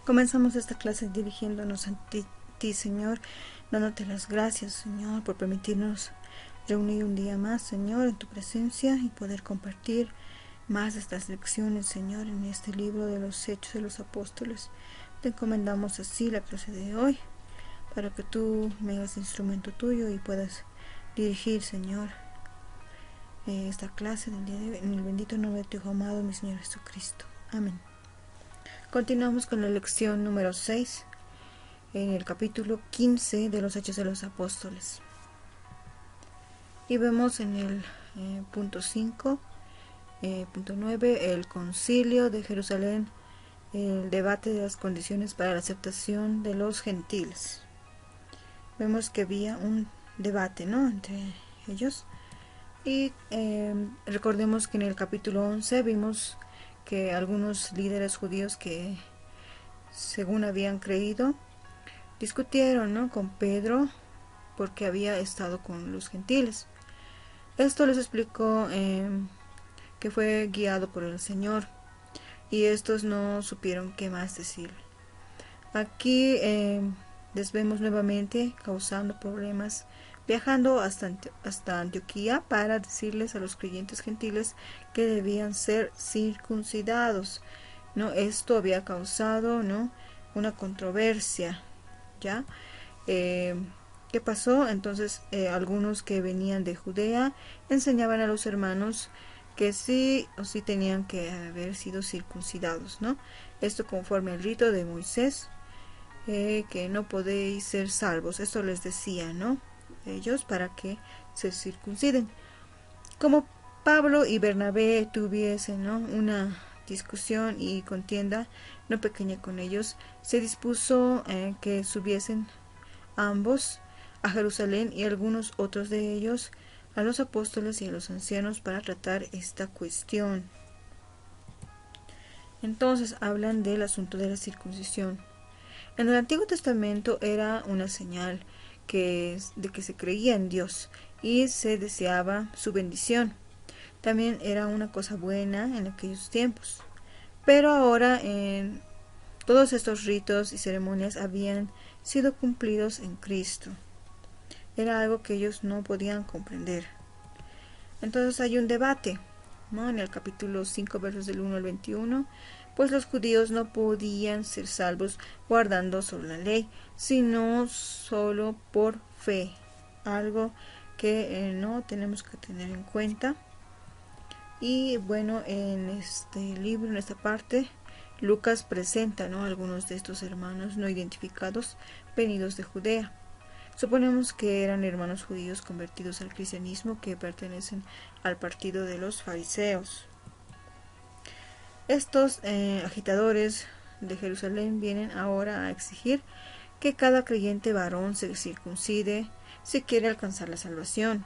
Comenzamos esta clase dirigiéndonos a ti, Señor, dándote las gracias, Señor, por permitirnos reunir un día más, Señor, en tu presencia y poder compartir más de estas lecciones, Señor, en este libro de los Hechos de los Apóstoles. Te encomendamos así la clase de hoy, para que tú me hagas instrumento tuyo y puedas dirigir, Señor, esta clase del día de hoy, en el bendito nombre de tu Hijo amado, mi Señor Jesucristo. Amén. Continuamos con la lección número 6, en el capítulo 15 de los Hechos de los Apóstoles. Y vemos en el punto 5, punto 9, el concilio de Jerusalén, el debate de las condiciones para la aceptación de los gentiles. Vemos que había un debate, ¿no?, entre ellos. Y recordemos que en el capítulo 11 vimos que algunos líderes judíos que según habían creído discutieron, ¿no?, con Pedro porque había estado con los gentiles. Esto les explicó que fue guiado por el Señor y estos no supieron qué más decir. Aquí les vemos nuevamente causando problemas, viajando hasta Antioquía para decirles a los creyentes gentiles que debían ser circuncidados, ¿no? Esto había causado, ¿no?, una controversia, ¿ya? ¿Qué pasó? Entonces algunos que venían de Judea enseñaban a los hermanos que sí o sí tenían que haber sido circuncidados, ¿no? Esto conforme al rito de Moisés, que no podéis ser salvos. Esto les decía, ¿no?, ellos, para que se circunciden. Como Pablo y Bernabé tuviesen, ¿no?, una discusión y contienda no pequeña con ellos, se dispuso que subiesen ambos a Jerusalén y algunos otros de ellos a los apóstoles y a los ancianos para tratar esta cuestión. Entonces hablan del asunto de la circuncisión. En el Antiguo Testamento era una señal de que se creía en Dios y se deseaba su bendición. También era una cosa buena en aquellos tiempos. Pero ahora todos estos ritos y ceremonias habían sido cumplidos en Cristo. Era algo que ellos no podían comprender. Entonces hay un debate, ¿no?, en el capítulo 5, versos del 1 al 21, pues los judíos no podían ser salvos guardando solo la ley, sino solo por fe, algo que no tenemos que tener en cuenta. Y bueno, en este libro, en esta parte, Lucas presenta, ¿no?, algunos de estos hermanos no identificados venidos de Judea. Suponemos que eran hermanos judíos convertidos al cristianismo que pertenecen al partido de los fariseos. Estos agitadores de Jerusalén vienen ahora a exigir que cada creyente varón se circuncide si quiere alcanzar la salvación.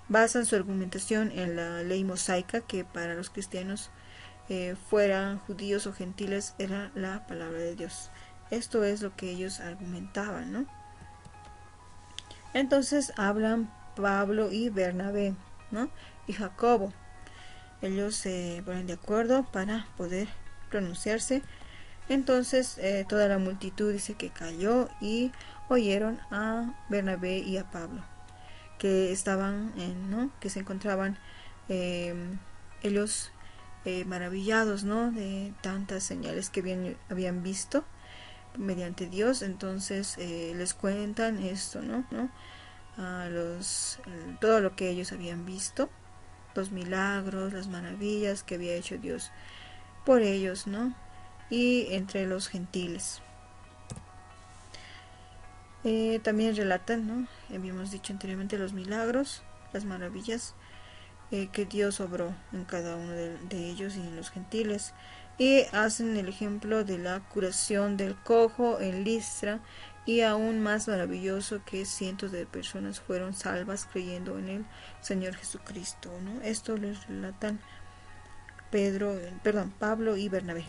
Basan su argumentación en la ley mosaica, que para los cristianos, fueran judíos o gentiles, era la palabra de Dios. Esto es lo que ellos argumentaban, ¿no? Entonces hablan Pablo y Bernabé, ¿no?, y Jacobo. Ellos se ponen de acuerdo para poder pronunciarse. Entonces toda la multitud dice que cayó y oyeron a Bernabé y a Pablo, que estaban, ¿no?, que se encontraban ellos maravillados, ¿no?, de tantas señales que habían visto mediante Dios. Entonces les cuentan esto, ¿no? Todo lo que ellos habían visto, los milagros, las maravillas que había hecho Dios por ellos, ¿no?, y entre los gentiles. También relatan, ¿no?, habíamos dicho anteriormente, los milagros, las maravillas que Dios obró en cada uno de ellos y en los gentiles. Y hacen el ejemplo de la curación del cojo en Listra, y aún más maravilloso, que cientos de personas fueron salvas creyendo en el Señor Jesucristo, ¿no? Esto les relatan Pablo y Bernabé.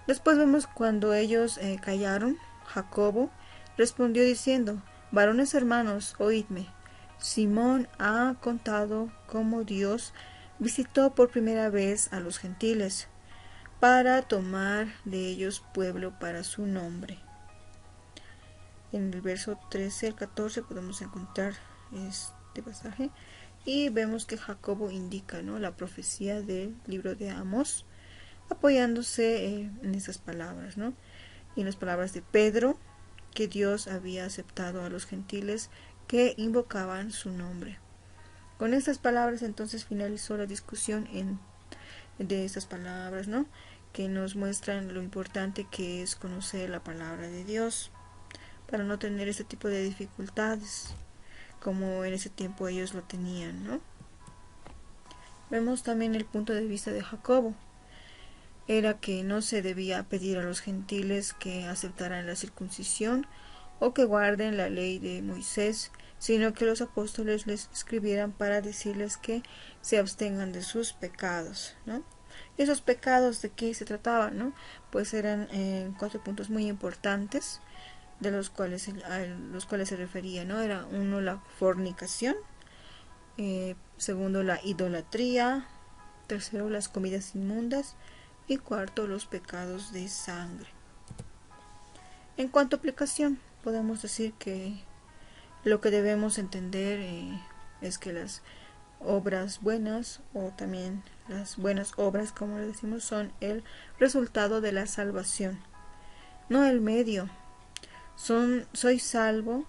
Después vemos cuando ellos callaron, Jacobo respondió diciendo: varones hermanos, oídme. Simón ha contado cómo Dios visitó por primera vez a los gentiles, para tomar de ellos pueblo para su nombre. En el verso 13 al 14 podemos encontrar este pasaje y vemos que Jacobo indica, ¿no?, la profecía del libro de Amós, apoyándose en esas palabras, ¿no?, y en las palabras de Pedro, que Dios había aceptado a los gentiles que invocaban su nombre. Con estas palabras entonces finalizó la discusión de estas palabras, ¿no?, que nos muestran lo importante que es conocer la palabra de Dios para no tener este tipo de dificultades como en ese tiempo ellos lo tenían, ¿no? Vemos también el punto de vista de Jacobo. Era que no se debía pedir a los gentiles que aceptaran la circuncisión o que guarden la ley de Moisés, sino que los apóstoles les escribieran para decirles que se abstengan de sus pecados, ¿no? Esos pecados, ¿de qué se trataban, no? Pues eran 4 puntos muy importantes de los cuales se refería, ¿no? Era uno, la fornicación, segundo, la idolatría, tercero, las comidas inmundas, y cuarto, los pecados de sangre. En cuanto a aplicación, podemos decir que lo que debemos entender es que las obras buenas, o también las buenas obras, como le decimos, son el resultado de la salvación, no el medio. Soy salvo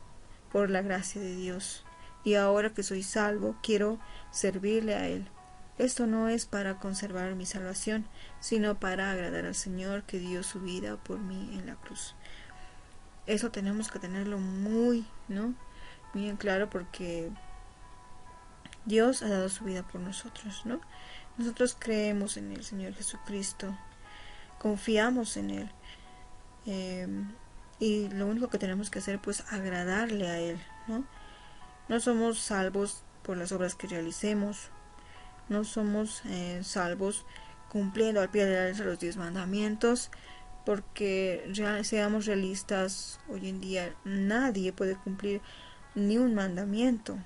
por la gracia de Dios, y ahora que soy salvo quiero servirle a Él. Esto no es para conservar mi salvación, sino para agradar al Señor que dio su vida por mí en la cruz. Eso tenemos que tenerlo muy en claro, porque Dios ha dado su vida por nosotros, ¿no? Nosotros creemos en el Señor Jesucristo, confiamos en Él, y lo único que tenemos que hacer, pues, agradarle a Él, ¿no? No somos salvos por las obras que realicemos, no somos salvos cumpliendo al pie de la letra los 10 mandamientos, porque seamos realistas, hoy en día nadie puede cumplir ni un mandamiento.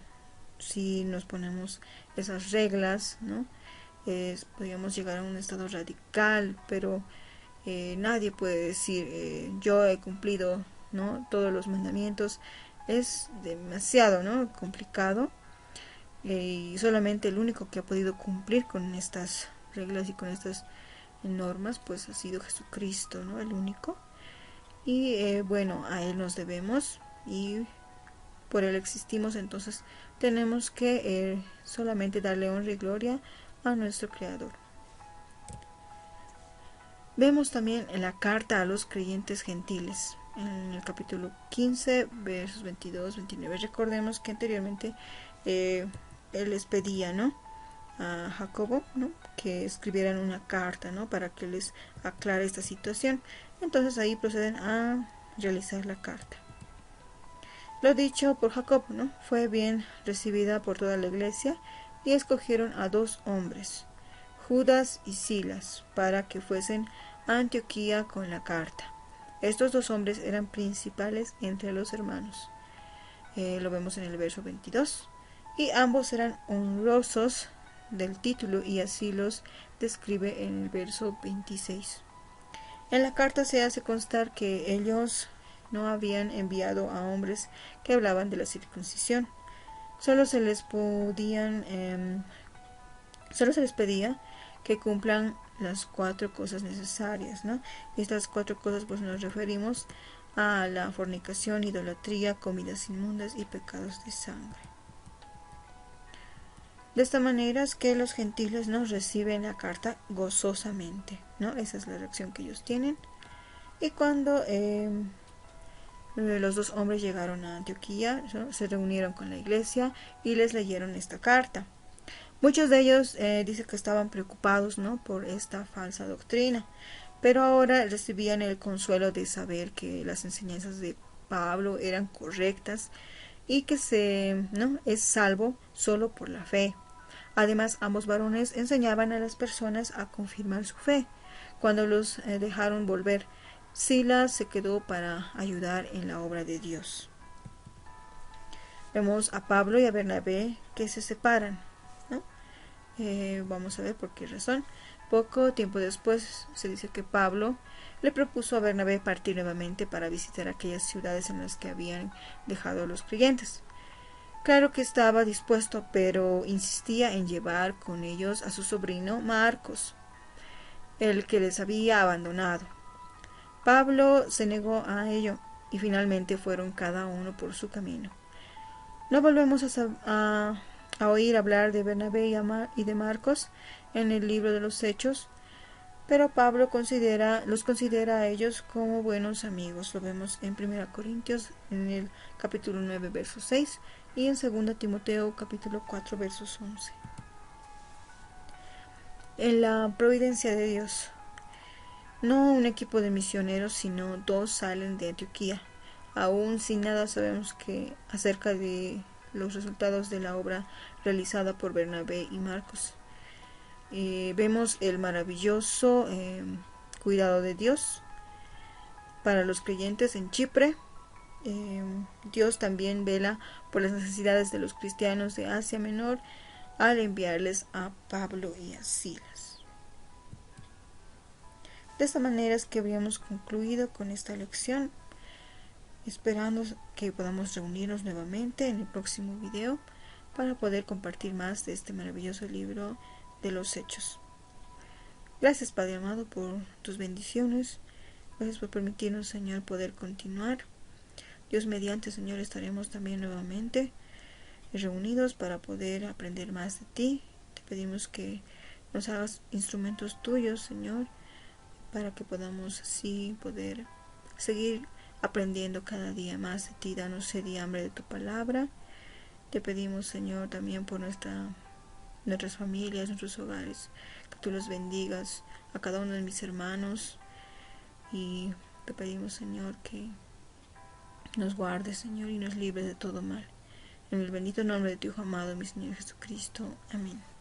Si nos ponemos esas reglas, ¿no?, podríamos llegar a un estado radical, pero nadie puede decir yo he cumplido, ¿no?, todos los mandamientos. Es demasiado, ¿no?, complicado, y solamente el único que ha podido cumplir con estas reglas y con estas normas, pues ha sido Jesucristo, ¿no?, el único. Y bueno, a Él nos debemos y por Él existimos. Entonces tenemos que solamente darle honra y gloria a nuestro Creador. Vemos también en la carta a los creyentes gentiles, en el capítulo 15, versos 22-29. Recordemos que anteriormente Él les pedía, ¿no?, a Jacobo, ¿no?, que escribieran una carta, ¿no?, para que les aclare esta situación. Entonces ahí proceden a realizar la carta. Lo dicho por Jacobo, ¿no?, fue bien recibida por toda la iglesia, y escogieron a 2 hombres, Judas y Silas, para que fuesen a Antioquía con la carta. Estos 2 hombres eran principales entre los hermanos. Lo vemos en el verso 22. Y ambos eran honrosos del título, y así los describe en el verso 26. En la carta se hace constar que ellos no habían enviado a hombres que hablaban de la circuncisión. Solo se les pedía que cumplan las 4 cosas necesarias, ¿no? Y estas 4 cosas, pues, nos referimos a la fornicación, idolatría, comidas inmundas y pecados de sangre. De esta manera es que los gentiles nos reciben la carta gozosamente, ¿no? Esa es la reacción que ellos tienen. Y cuando los 2 hombres llegaron a Antioquía, ¿no?, se reunieron con la iglesia y les leyeron esta carta. Muchos de ellos dicen que estaban preocupados, ¿no?, por esta falsa doctrina, pero ahora recibían el consuelo de saber que las enseñanzas de Pablo eran correctas y que es salvo solo por la fe. Además, ambos varones enseñaban a las personas a confirmar su fe. Cuando los dejaron volver, Silas se quedó para ayudar en la obra de Dios. Vemos a Pablo y a Bernabé que se separan, ¿no? Vamos a ver por qué razón. Poco tiempo después se dice que Pablo le propuso a Bernabé partir nuevamente para visitar aquellas ciudades en las que habían dejado a los creyentes. Claro que estaba dispuesto, pero insistía en llevar con ellos a su sobrino Marcos, el que les había abandonado. Pablo se negó a ello y finalmente fueron cada uno por su camino. No volvemos a oír hablar de Bernabé y de Marcos en el libro de los Hechos, pero Pablo los considera a ellos como buenos amigos. Lo vemos en 1 Corintios en el capítulo 9 verso 6 y en 2 Timoteo capítulo 4 versos 11. En la providencia de Dios, no un equipo de misioneros, sino 2 salen de Antioquía. Aún sin nada sabemos acerca de los resultados de la obra realizada por Bernabé y Marcos. Vemos el maravilloso cuidado de Dios para los creyentes en Chipre. Dios también vela por las necesidades de los cristianos de Asia Menor al enviarles a Pablo y a Silas. De esta manera es que habríamos concluido con esta lección, esperando que podamos reunirnos nuevamente en el próximo video para poder compartir más de este maravilloso libro de los Hechos. Gracias, Padre amado, por tus bendiciones. Gracias por permitirnos, Señor, poder continuar. Dios mediante, Señor, estaremos también nuevamente reunidos para poder aprender más de ti. Te pedimos que nos hagas instrumentos tuyos, Señor, para que podamos así poder seguir aprendiendo cada día más de ti. Danos sed y hambre de tu palabra. Te pedimos, Señor, también por nuestras familias, nuestros hogares, que tú los bendigas a cada uno de mis hermanos, y te pedimos, Señor, que nos guardes, Señor, y nos libres de todo mal. En el bendito nombre de tu Hijo amado, mi Señor Jesucristo. Amén.